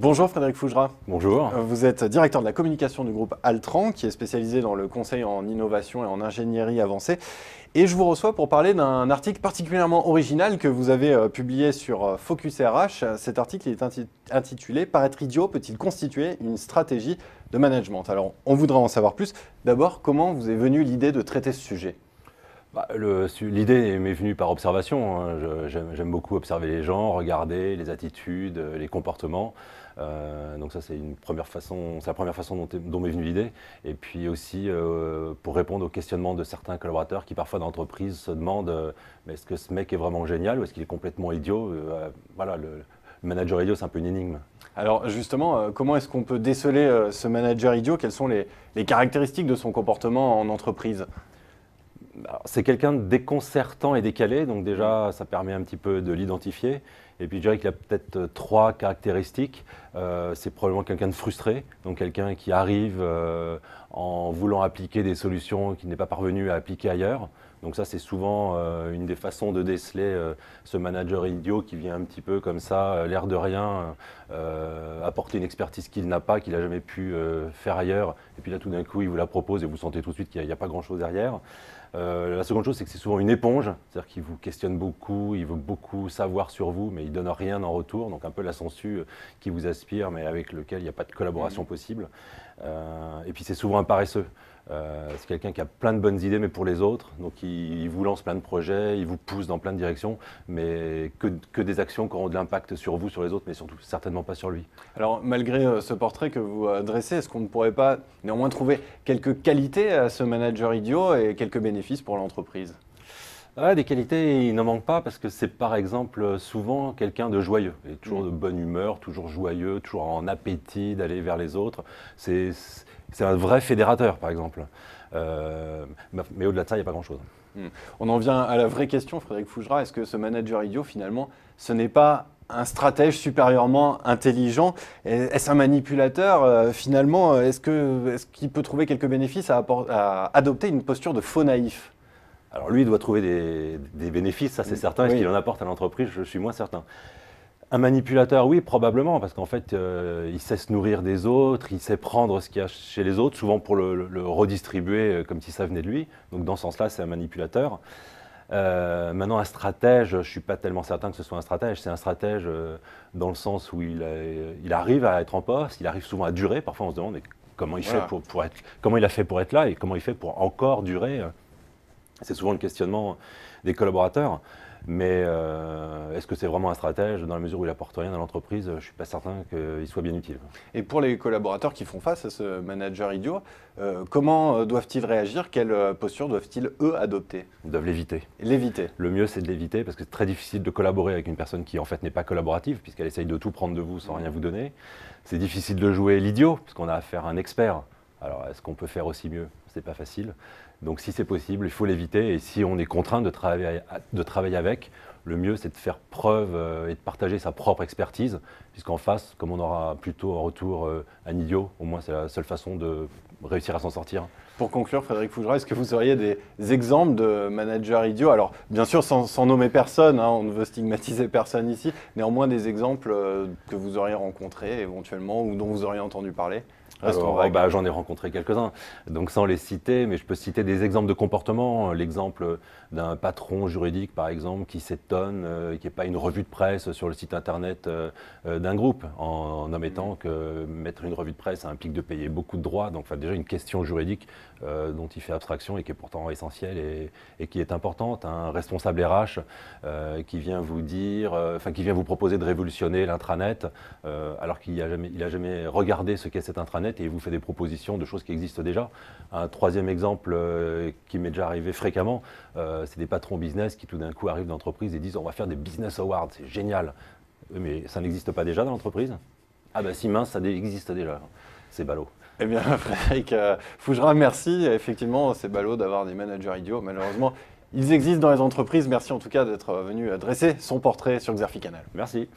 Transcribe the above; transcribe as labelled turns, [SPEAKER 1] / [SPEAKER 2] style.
[SPEAKER 1] Bonjour Frédéric Fougera.
[SPEAKER 2] Bonjour.
[SPEAKER 1] Vous êtes directeur de la communication du groupe Altran, qui est spécialisé dans le conseil en innovation et en ingénierie avancée. Et je vous reçois pour parler d'un article particulièrement original que vous avez publié sur Focus RH. Cet article est intitulé « Paraître idiot peut-il constituer une stratégie de management ?» Alors, on voudrait en savoir plus. D'abord, comment vous est venue l'idée de traiter ce sujet ?
[SPEAKER 2] L'idée m'est venue par observation. J'aime beaucoup observer les gens, regarder les attitudes, les comportements. Donc ça, c'est la première façon dont m'est venue l'idée. Et puis aussi pour répondre aux questionnements de certains collaborateurs qui parfois dans l'entreprise se demandent mais est-ce que ce mec est vraiment génial ou est-ce qu'il est complètement idiot? Voilà, le manager idiot, c'est un peu une énigme.
[SPEAKER 1] Alors justement, comment est-ce qu'on peut déceler ce manager idiot? Quelles sont les caractéristiques de son comportement en entreprise?
[SPEAKER 2] C'est quelqu'un de déconcertant et décalé, donc déjà ça permet un petit peu de l'identifier. Et puis je dirais qu'il a peut-être trois caractéristiques. C'est probablement quelqu'un de frustré, donc quelqu'un qui arrive en voulant appliquer des solutions qu'il n'est pas parvenu à appliquer ailleurs. Donc ça c'est souvent une des façons de déceler ce manager idiot qui vient un petit peu comme ça, l'air de rien, apporter une expertise qu'il n'a pas, qu'il n'a jamais pu faire ailleurs. Et puis là tout d'un coup il vous la propose et vous sentez tout de suite qu'il n'y a pas grand-chose derrière. La seconde chose, c'est que c'est souvent une éponge, c'est-à-dire qu'il vous questionne beaucoup, il veut beaucoup savoir sur vous, mais il ne donne rien en retour, donc un peu la sangsue qui vous aspire, mais avec lequel il n'y a pas de collaboration possible. Et puis c'est souvent un paresseux. C'est quelqu'un qui a plein de bonnes idées, mais pour les autres, donc il vous lance plein de projets, il vous pousse dans plein de directions, mais que des actions qui auront de l'impact sur vous, sur les autres, mais surtout certainement pas sur lui.
[SPEAKER 1] Alors malgré ce portrait que vous dressez, est-ce qu'on ne pourrait pas néanmoins trouver quelques qualités à ce manager idiot et quelques bénéfices pour l'entreprise?
[SPEAKER 2] Des qualités, il n'en manque pas parce que c'est par exemple souvent quelqu'un de joyeux, et toujours de bonne humeur, toujours joyeux, toujours en appétit d'aller vers les autres. C'est un vrai fédérateur par exemple. Mais au-delà de ça, il n'y a pas grand-chose.
[SPEAKER 1] On en vient à la vraie question, Frédéric Fougera. Est-ce que ce manager idiot, finalement, ce n'est pas un stratège supérieurement intelligent? Est-ce un manipulateur? Finalement, est-ce qu'il peut trouver quelques bénéfices à adopter une posture de faux naïf?
[SPEAKER 2] Alors lui, il doit trouver des bénéfices, ça c'est certain. Est-ce qu'il en apporte à l'entreprise? Je suis moins certain. Un manipulateur, oui, probablement, parce qu'en fait, il sait se nourrir des autres, il sait prendre ce qu'il y a chez les autres, souvent pour le redistribuer comme si ça venait de lui. Donc dans ce sens-là, c'est un manipulateur. Maintenant, un stratège, je ne suis pas tellement certain que ce soit un stratège. C'est un stratège dans le sens où il arrive à être en poste, il arrive souvent à durer. Parfois, on se demande mais comment il fait comment il a fait pour être là et comment il fait pour encore durer. C'est souvent le questionnement des collaborateurs. Mais est-ce que c'est vraiment un stratège? Dans la mesure où il n'apporte rien à l'entreprise, je ne suis pas certain qu'il soit bien utile.
[SPEAKER 1] Et pour les collaborateurs qui font face à ce manager idiot, comment doivent-ils réagir? Quelle posture doivent-ils, eux, adopter?
[SPEAKER 2] Ils doivent l'éviter.
[SPEAKER 1] L'éviter.
[SPEAKER 2] Le mieux, c'est de l'éviter parce que c'est très difficile de collaborer avec une personne qui, en fait, n'est pas collaborative puisqu'elle essaye de tout prendre de vous sans rien vous donner. C'est difficile de jouer l'idiot puisqu'on a affaire à un expert. Alors, est-ce qu'on peut faire aussi mieux? C'est pas facile. Donc, si c'est possible, il faut l'éviter. Et si on est contraint de travailler avec, le mieux, c'est de faire preuve et de partager sa propre expertise, puisqu'en face, comme on aura plutôt en retour un idiot, au moins c'est la seule façon de réussir à s'en sortir.
[SPEAKER 1] Pour conclure, Frédéric Fougera, est-ce que vous auriez des exemples de managers idiots? Alors, bien sûr, sans nommer personne, on ne veut stigmatiser personne ici, néanmoins des exemples que vous auriez rencontrés éventuellement ou dont vous auriez entendu parler?
[SPEAKER 2] J'en ai rencontré quelques-uns, donc sans les citer, mais je peux citer des exemples de comportement. L'exemple d'un patron juridique, par exemple, qui s'étonne qu'il n'y ait pas une revue de presse sur le site internet d'un groupe, en omettant que mettre une revue de presse ça implique de payer beaucoup de droits. Donc déjà une question juridique dont il fait abstraction et qui est pourtant essentielle et qui est importante. Un responsable RH qui vient vous dire, qui vient vous proposer de révolutionner l'intranet, alors qu'il n'a jamais regardé ce qu'est cet intranet. Et il vous fait des propositions de choses qui existent déjà. Un troisième exemple qui m'est déjà arrivé fréquemment, c'est des patrons business qui tout d'un coup arrivent dans l'entreprise et disent on va faire des business awards, c'est génial. Mais ça n'existe pas déjà dans l'entreprise? Ah ben si mince, ça existe déjà. C'est ballot.
[SPEAKER 1] Eh bien Frédéric Fougera, merci. Effectivement, c'est ballot d'avoir des managers idiots. Malheureusement, ils existent dans les entreprises. Merci en tout cas d'être venu dresser son portrait sur Xerfi Canal.
[SPEAKER 2] Merci.